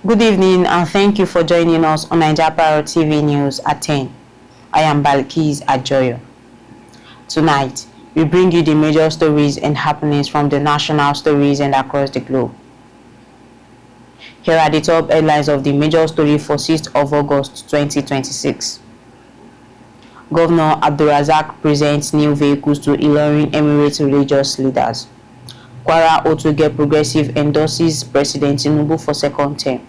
Good evening and thank you for joining us on 9japarrotTV News at 10. I am Balikis Ajoyo. Tonight, we bring you the major stories and happenings from the national stories and across the globe. Here are the top headlines of the major story for 6th of August 2026. Governor AbdulRazaq presents new vehicles to Ilorin Emirate religious leaders. Kwara Otoge progressive endorses President Tinubu for second term.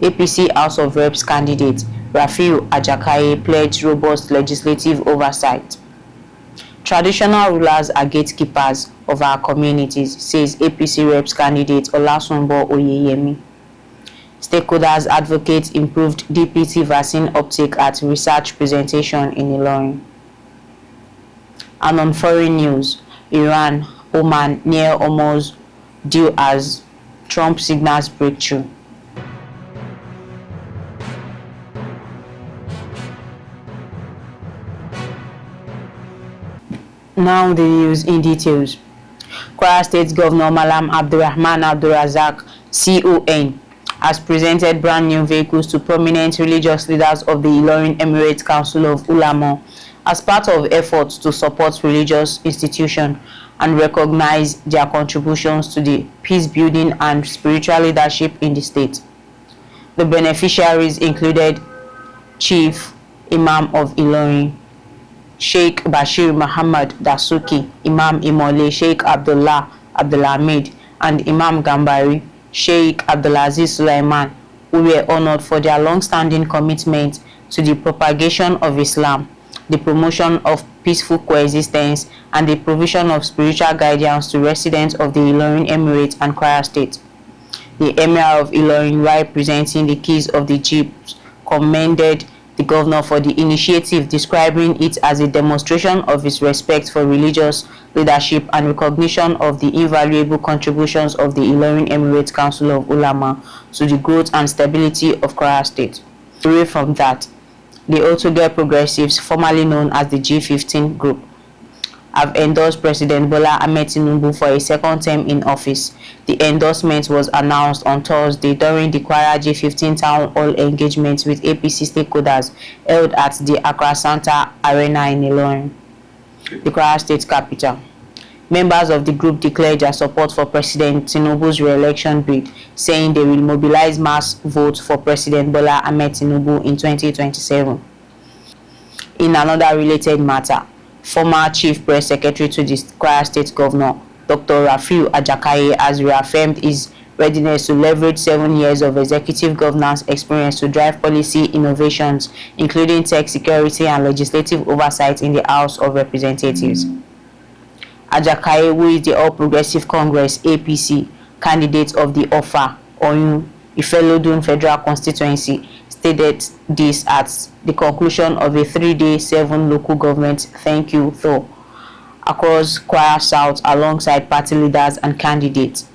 APC House of Reps candidate Rafiu Ajakaye pledged robust legislative oversight. Traditional rulers are gatekeepers of our communities, says APC Reps candidate Olasumbo Oyeyemi. Stakeholders advocate improved DPT vaccine uptake at research presentation in Ilorin. And on foreign news, Iran, Oman near Hormuz deal as Trump signals breakthrough. Now the news in details. Kwara State Governor Malam AbdulRazaq, CON, has presented brand new vehicles to prominent religious leaders of the Ilorin Emirate Council of Ulama as part of efforts to support religious institutions and recognize their contributions to the peace building and spiritual leadership in the state. The beneficiaries included Chief Imam of Ilorin, Sheikh Bashir Muhammad Dasuki, Imam Imole Sheikh Abdulhamid, and Imam Gambari, Sheikh Abdulaziz Sulaiman, who were honored for their long-standing commitment to the propagation of Islam, the promotion of peaceful coexistence, and the provision of spiritual guidance to residents of the Ilorin Emirate and Kwara State. The Emir of Ilorin, while presenting the keys of the jeeps, commended the governor for the initiative, describing it as a demonstration of his respect for religious leadership and recognition of the invaluable contributions of the Ilorin Emirate Council of Ulama to the growth and stability of Kwara State. Away from that, the Otoge progressives, formerly known as the G15 group, have endorsed President Bola Ahmed Tinubu for a second term in office. The endorsement was announced on Thursday during the Kwara G15 town hall engagement with APC stakeholders held at the Accra Center Arena in Ilorin, the Kwara State capital. Members of the group declared their support for President Tinubu's re-election bid, saying they will mobilize mass votes for President Bola Ahmed Tinubu in 2027. In another related matter, former Chief Press Secretary to the Kwara State Governor, Dr. Rafiu Ajakaye, has reaffirmed his readiness to leverage 7 years of executive governance experience to drive policy innovations, including tech security and legislative oversight in the House of Representatives. Ajakaye, who is the All Progressive Congress (APC) candidate of the Ofa Oyun Ifelodun Federal Constituency, stated this at the conclusion of a 3-day 7 local government thank you tour across Kwara South alongside party leaders and candidates.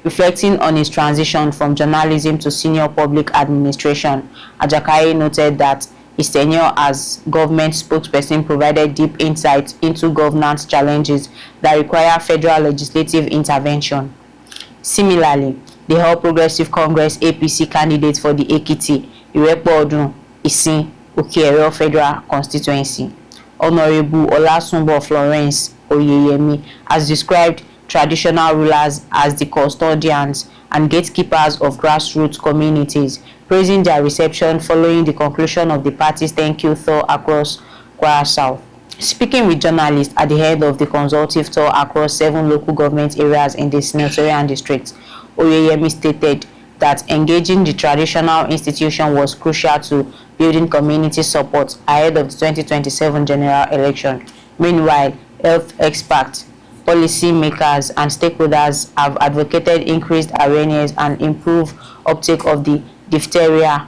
Reflecting on his transition from journalism to senior public administration, Ajakaye noted that his tenure as government spokesperson provided deep insight into governance challenges that require federal legislative intervention. Similarly, the All Progressive Congress (APC) candidate for the Ekiti Irepo Isin Okeero Federal Constituency, Honorable Olasumbo Florence Oyeyemi, has described traditional rulers as the custodians and gatekeepers of grassroots communities, praising their reception following the conclusion of the party's thank you tour across Kwara South. Speaking with journalists at the head of the consultative tour across 7 local government areas in the senatorial district, Oyeyemi stated that engaging the traditional institution was crucial to building community support ahead of the 2027 general election. Meanwhile, health experts, policy makers, and stakeholders have advocated increased awareness and improved uptake of the diphtheria,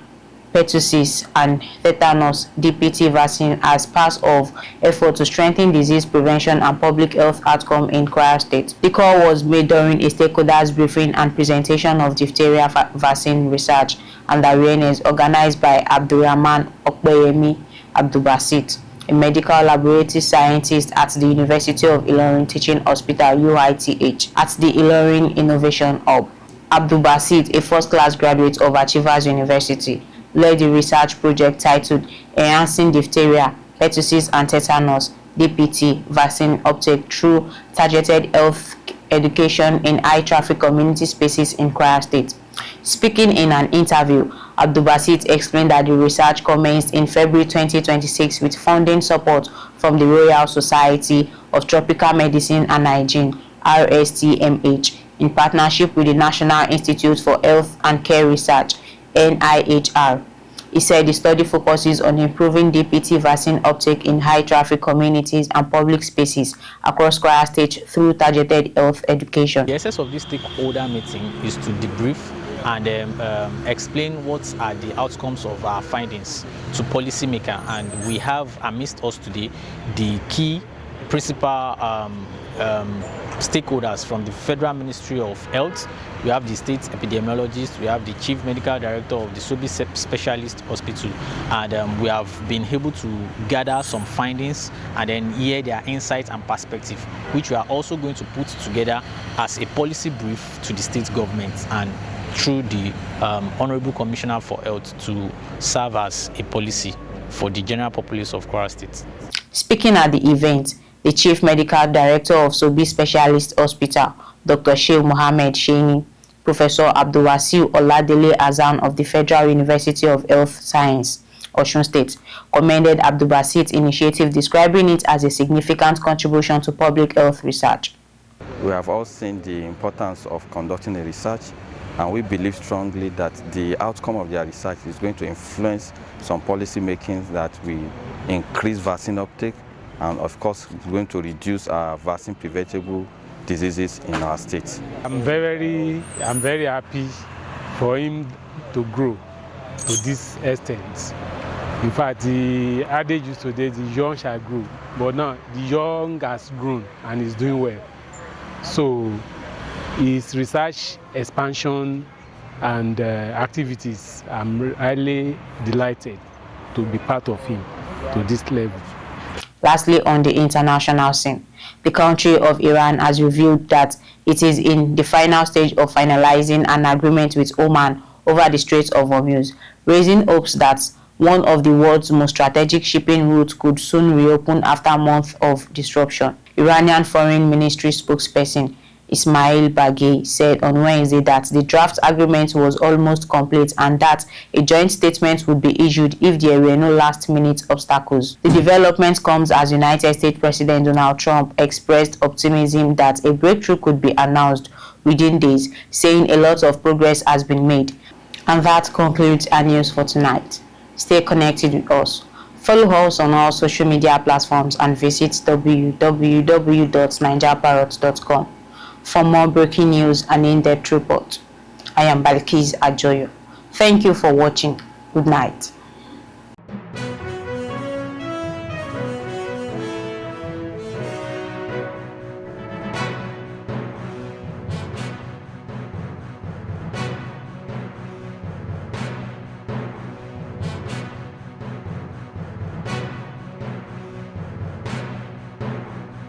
pertussis, and tetanus DPT vaccine as part of effort to strengthen disease prevention and public health outcome in Kwara State. The call was made during a stakeholders briefing and presentation of diphtheria vaccine research and awareness organized by Abdulrahman Okpeyemi Abdulbasit, a medical laboratory scientist at the University of Ilorin Teaching Hospital (UITH) at the Ilorin Innovation Hub. Abdulbasit, a first-class graduate of Achievers University, led the research project titled Enhancing Diphtheria, Pertussis and Tetanus (DPT) Vaccine Uptake Through Targeted Health Education in High-Traffic Community Spaces in Kwara State. Speaking in an interview, Abdulbasit explained that the research commenced in February 2026 with funding support from the Royal Society of Tropical Medicine and Hygiene (RSTMH) in partnership with the National Institute for Health and Care Research (NIHR). He said the study focuses on improving DPT vaccine uptake in high-traffic communities and public spaces across Kwara State through targeted health education. The essence of this stakeholder meeting is to debrief and explain what are the outcomes of our findings to policymakers. And we have amidst us today the key principal stakeholders from the Federal Ministry of Health. We have the state epidemiologist, we have the chief medical director of the Sobi Specialist Hospital, and we have been able to gather some findings and then hear their insights and perspective, which we are also going to put together as a policy brief to the state government and through the Honorable Commissioner for Health to serve as a policy for the general populace of Kwara State. Speaking at the event, the Chief Medical Director of Sobi Specialist Hospital, Dr. Sheikh Mohammed Sheini, Professor Abdulwasiu Oladele Azan of the Federal University of Health Science, Osun State, commended Abdulbasit's initiative, describing it as a significant contribution to public health research. We have all seen the importance of conducting a research, and we believe strongly that the outcome of their research is going to influence some policy making that will increase vaccine uptake, and of course it's going to reduce our vaccine preventable diseases in our state. I'm very happy for him to grow to this extent. In fact, the adage used today, the young shall grow, but now the young has grown and is doing well. So his research expansion and activities, I'm highly delighted to be part of him to this level. Lastly, on the international scene, the country of Iran has revealed that it is in the final stage of finalizing an agreement with Oman over the Strait of Hormuz, raising hopes that one of the world's most strategic shipping routes could soon reopen after months of disruption. Iranian Foreign Ministry spokesperson Ismail Baghei said on Wednesday that the draft agreement was almost complete and that a joint statement would be issued if there were no last-minute obstacles. The development comes as United States President Donald Trump expressed optimism that a breakthrough could be announced within days, saying a lot of progress has been made. And that concludes our news for tonight. Stay connected with us. Follow us on all social media platforms and visit www.9japarrotTV.com for more breaking news and in-depth report. I am Balikis Ajoyo. Thank you for watching. Good night.